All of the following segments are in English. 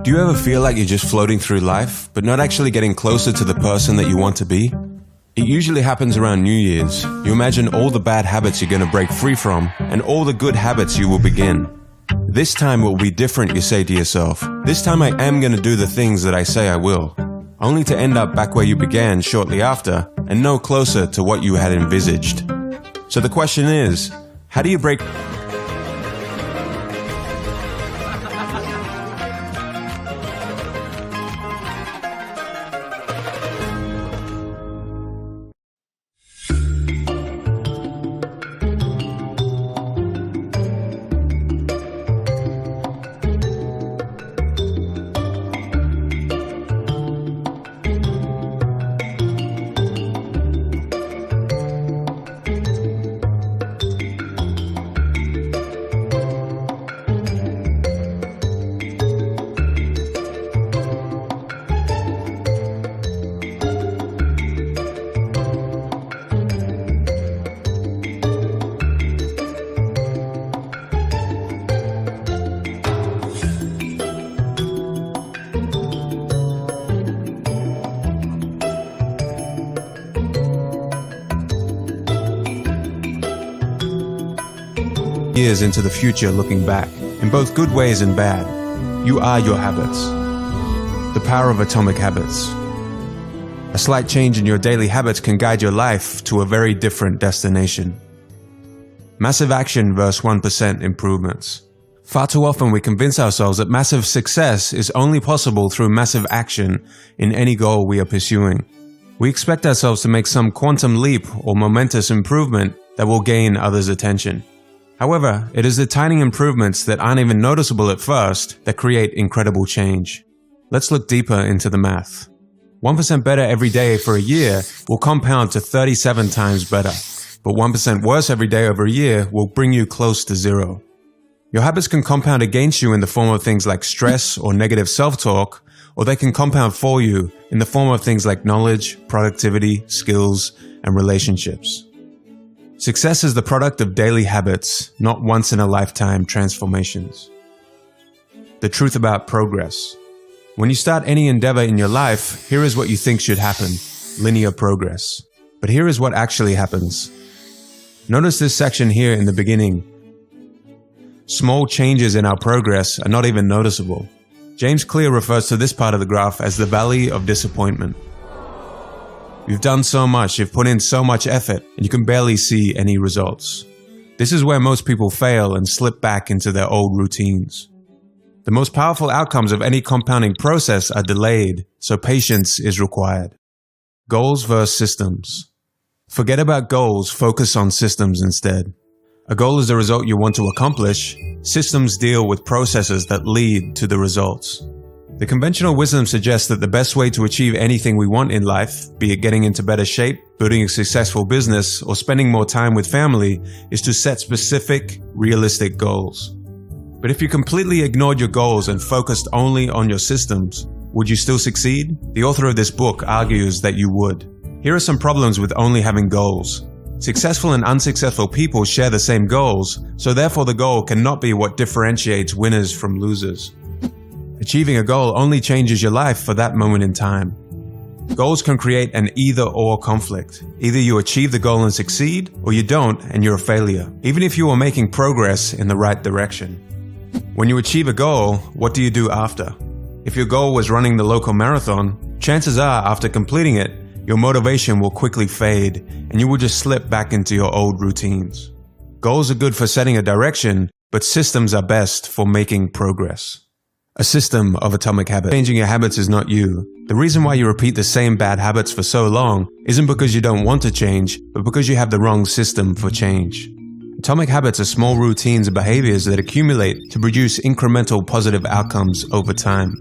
Do you ever feel like you're just floating through life, but not actually getting closer to the person that you want to be? It usually happens around New Year's. You imagine all the bad habits you're going to break free from, and all the good habits you will begin. This time will be different, you say to yourself. This time I am going to do the things that I say I will. Only to end up back where you began shortly after, and no closer to what you had envisaged. So the question is, how do you break... years into the future looking back, in both good ways and bad. You are your habits. The power of atomic habits. A slight change in your daily habits can guide your life to a very different destination. Massive action versus 1% improvements. Far too often we convince ourselves that massive success is only possible through massive action in any goal we are pursuing. We expect ourselves to make some quantum leap or momentous improvement that will gain others' attention. However, it is the tiny improvements that aren't even noticeable at first that create incredible change. Let's look deeper into the math. 1% better every day for a year will compound to 37 times better, but 1% worse every day over a year will bring you close to zero. Your habits can compound against you in the form of things like stress or negative self-talk, or they can compound for you in the form of things like knowledge, productivity, skills, and relationships. Success is the product of daily habits, not once-in-a-lifetime transformations. The truth about progress. When you start any endeavor in your life, here is what you think should happen: linear progress. But here is what actually happens. Notice this section here in the beginning. Small changes in our progress are not even noticeable. James Clear refers to this part of the graph as the valley of disappointment. You've done so much, you've put in so much effort, and you can barely see any results. This is where most people fail and slip back into their old routines. The most powerful outcomes of any compounding process are delayed, so patience is required. Goals versus systems. Forget about goals, focus on systems instead. A goal is the result you want to accomplish. Systems deal with processes that lead to the results. The conventional wisdom suggests that the best way to achieve anything we want in life, be it getting into better shape, building a successful business, or spending more time with family, is to set specific, realistic goals. But if you completely ignored your goals and focused only on your systems, would you still succeed? The author of this book argues that you would. Here are some problems with only having goals. Successful and unsuccessful people share the same goals, so therefore the goal cannot be what differentiates winners from losers. Achieving a goal only changes your life for that moment in time. Goals can create an either-or conflict. Either you achieve the goal and succeed, or you don't and you're a failure, even if you are making progress in the right direction. When you achieve a goal, what do you do after? If your goal was running the local marathon, chances are after completing it, your motivation will quickly fade and you will just slip back into your old routines. Goals are good for setting a direction, but systems are best for making progress. A system of atomic habits. Changing your habits is not you. The reason why you repeat the same bad habits for so long isn't because you don't want to change, but because you have the wrong system for change. Atomic habits are small routines and behaviors that accumulate to produce incremental positive outcomes over time.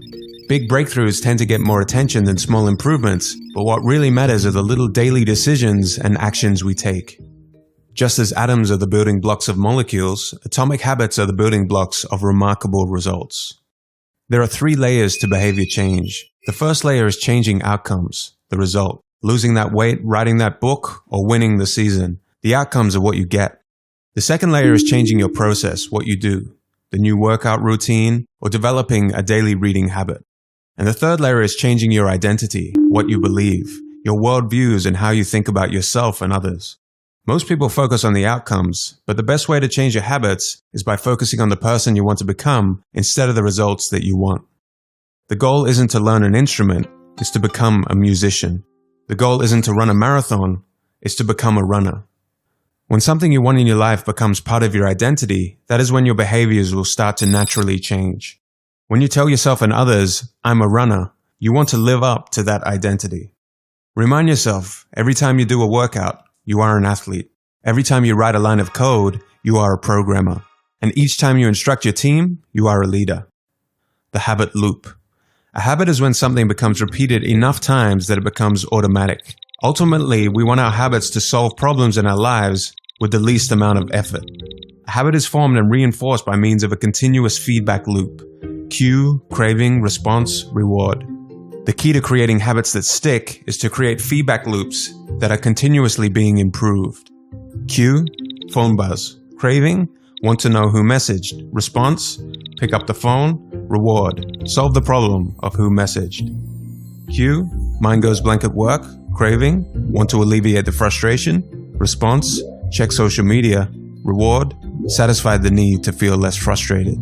Big breakthroughs tend to get more attention than small improvements, but what really matters are the little daily decisions and actions we take. Just as atoms are the building blocks of molecules, atomic habits are the building blocks of remarkable results. There are 3 layers to behavior change. The first layer is changing outcomes, the result. Losing that weight, writing that book, or winning the season. The outcomes are what you get. The second layer is changing your process, what you do. The new workout routine, or developing a daily reading habit. And the third layer is changing your identity, what you believe, your worldviews, and how you think about yourself and others. Most people focus on the outcomes, but the best way to change your habits is by focusing on the person you want to become instead of the results that you want. The goal isn't to learn an instrument, it's to become a musician. The goal isn't to run a marathon, it's to become a runner. When something you want in your life becomes part of your identity, that is when your behaviors will start to naturally change. When you tell yourself and others, "I'm a runner," you want to live up to that identity. Remind yourself, every time you do a workout, you are an athlete. Every time you write a line of code, you are a programmer. And each time you instruct your team, you are a leader. The habit loop. A habit is when something becomes repeated enough times that it becomes automatic. Ultimately, we want our habits to solve problems in our lives with the least amount of effort. A habit is formed and reinforced by means of a continuous feedback loop. Cue, craving, response, reward. The key to creating habits that stick is to create feedback loops that are continuously being improved. Cue, phone buzz. Craving, want to know who messaged. Response, pick up the phone. Reward, solve the problem of who messaged. Cue, mind goes blank at work. Craving, want to alleviate the frustration. Response, check social media. Reward, satisfy the need to feel less frustrated.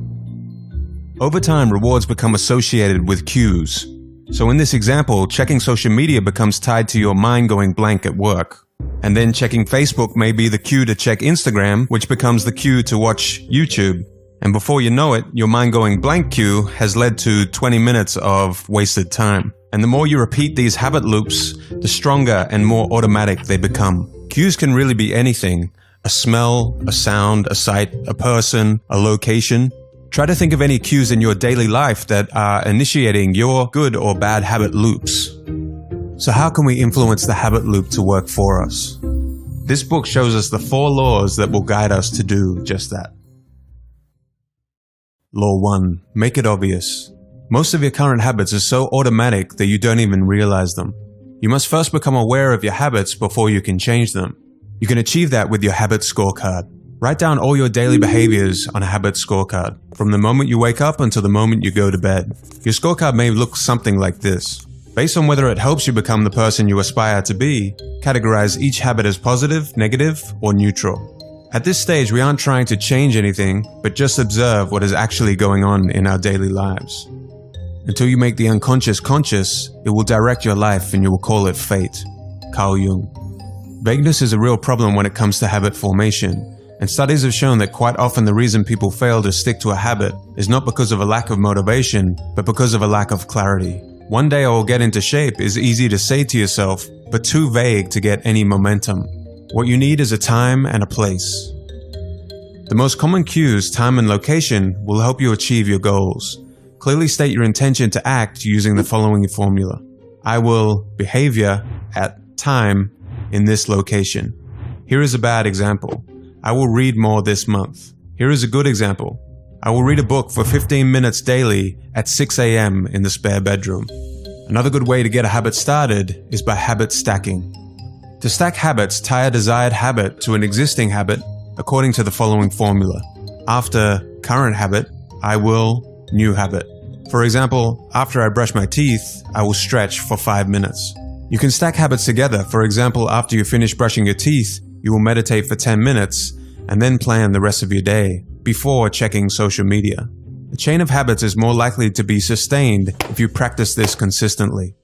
Over time, rewards become associated with cues. So in this example, checking social media becomes tied to your mind going blank at work. And then checking Facebook may be the cue to check Instagram, which becomes the cue to watch YouTube. And before you know it, your mind going blank cue has led to 20 minutes of wasted time. And the more you repeat these habit loops, the stronger and more automatic they become. Cues can really be anything: a smell, a sound, a sight, a person, a location. Try to think of any cues in your daily life that are initiating your good or bad habit loops. So how can we influence the habit loop to work for us? This book shows us the 4 laws that will guide us to do just that. Law 1. Make it obvious. Most of your current habits are so automatic that you don't even realize them. You must first become aware of your habits before you can change them. You can achieve that with your habit scorecard. Write down all your daily behaviors on a habit scorecard, from the moment you wake up until the moment you go to bed. Your scorecard may look something like this. Based on whether it helps you become the person you aspire to be, categorize each habit as positive, negative, or neutral. At this stage, we aren't trying to change anything, but just observe what is actually going on in our daily lives. Until you make the unconscious conscious, it will direct your life and you will call it fate. Carl Jung. Vagueness is a real problem when it comes to habit formation, and studies have shown that quite often the reason people fail to stick to a habit is not because of a lack of motivation, but because of a lack of clarity. One day I will get into shape is easy to say to yourself, but too vague to get any momentum. What you need is a time and a place. The most common cues, time and location, will help you achieve your goals. Clearly state your intention to act using the following formula. I will behavior at time in this location. Here is a bad example. I will read more this month. Here is a good example. I will read a book for 15 minutes daily at 6 a.m. in the spare bedroom. Another good way to get a habit started is by habit stacking. To stack habits, tie a desired habit to an existing habit according to the following formula. After current habit, I will new habit. For example, after I brush my teeth, I will stretch for 5 minutes. You can stack habits together. For example, after you finish brushing your teeth, you will meditate for 10 minutes and then plan the rest of your day before checking social media. A chain of habits is more likely to be sustained if you practice this consistently.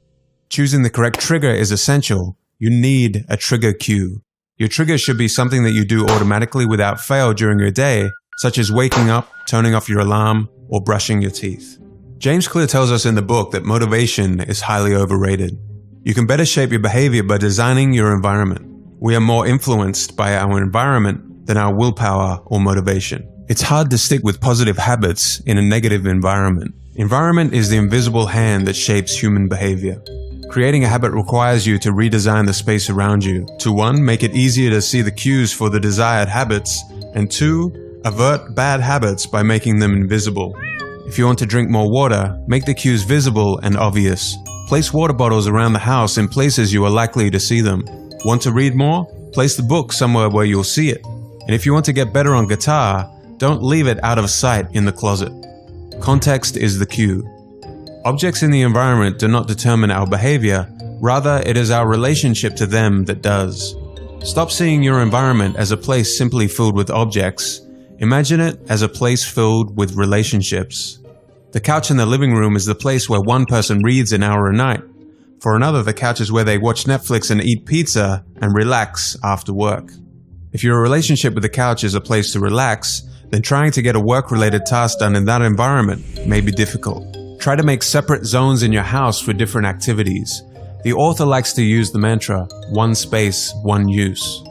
Choosing the correct trigger is essential. You need a trigger cue. Your trigger should be something that you do automatically without fail during your day, such as waking up, turning off your alarm, or brushing your teeth. James Clear tells us in the book that motivation is highly overrated. You can better shape your behavior by designing your environment. We are more influenced by our environment than our willpower or motivation. It's hard to stick with positive habits in a negative environment. Environment is the invisible hand that shapes human behavior. Creating a habit requires you to redesign the space around you to 1. Make it easier to see the cues for the desired habits, and 2. Avert bad habits by making them invisible. If you want to drink more water, make the cues visible and obvious. Place water bottles around the house in places you are likely to see them. Want to read more? Place the book somewhere where you'll see it. And if you want to get better on guitar, don't leave it out of sight in the closet. Context is the cue. Objects in the environment do not determine our behavior, rather it is our relationship to them that does. Stop seeing your environment as a place simply filled with objects. Imagine it as a place filled with relationships. The couch in the living room is the place where one person reads an hour a night. For another, the couch is where they watch Netflix and eat pizza and relax after work. If your relationship with the couch is a place to relax, then trying to get a work-related task done in that environment may be difficult. Try to make separate zones in your house for different activities. The author likes to use the mantra, one space, one use.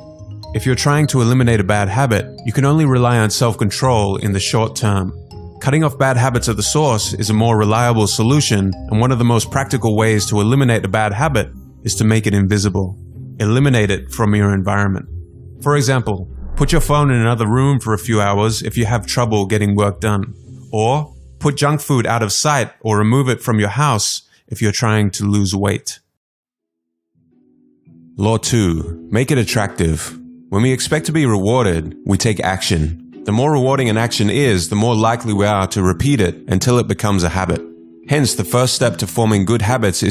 If you're trying to eliminate a bad habit, you can only rely on self-control in the short term. Cutting off bad habits at the source is a more reliable solution, and one of the most practical ways to eliminate a bad habit is to make it invisible. Eliminate it from your environment. For example, put your phone in another room for a few hours if you have trouble getting work done. Or put junk food out of sight or remove it from your house if you're trying to lose weight. Law 2. Make it attractive. When we expect to be rewarded, we take action. The more rewarding an action is, the more likely we are to repeat it until it becomes a habit. Hence, the first step to forming good habits is